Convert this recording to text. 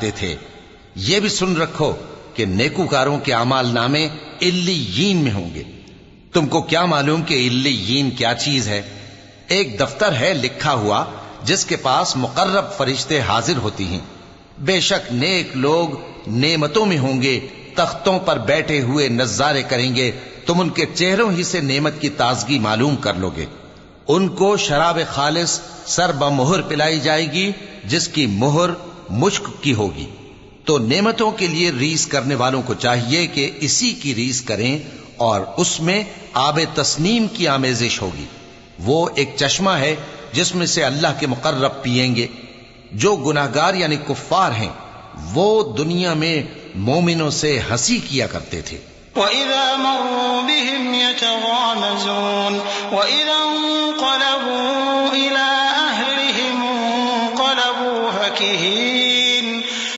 تھے۔ یہ بھی سن رکھو کہ نیکوکاروں کے اعمال نامے علیین میں ہوں گے۔ تم کو کیا معلوم کہ علیین کیا چیز ہے؟ ایک دفتر ہے لکھا ہوا جس کے پاس مقرب فرشتے حاضر ہوتی ہیں۔ بے شک نیک لوگ نعمتوں میں ہوں گے، تختوں پر بیٹھے ہوئے نظارے کریں گے، تم ان کے چہروں ہی سے نعمت کی تازگی معلوم کر لو گے۔ ان کو شراب خالص سر بمہر پلائی جائے گی جس کی مہر مشک کی ہوگی۔ تو نعمتوں کے لیے ریس کرنے والوں کو چاہیے کہ اسی کی ریس کریں، اور اس میں آب تسنیم کی آمیزش ہوگی۔ وہ ایک چشمہ ہے جس میں سے اللہ کے مقرب پیئیں گے۔ جو گناہگار یعنی کفار ہیں وہ دنیا میں مومنوں سے ہنسی کیا کرتے تھے۔ وَإِذَا مَرُّوا بِهِمْ يَتَغَامَزُونَ وَإِذَا انقَلَبُوا إِلَىٰ أَهْلِهِمْ انقَلَبُوا فَكِهِينَ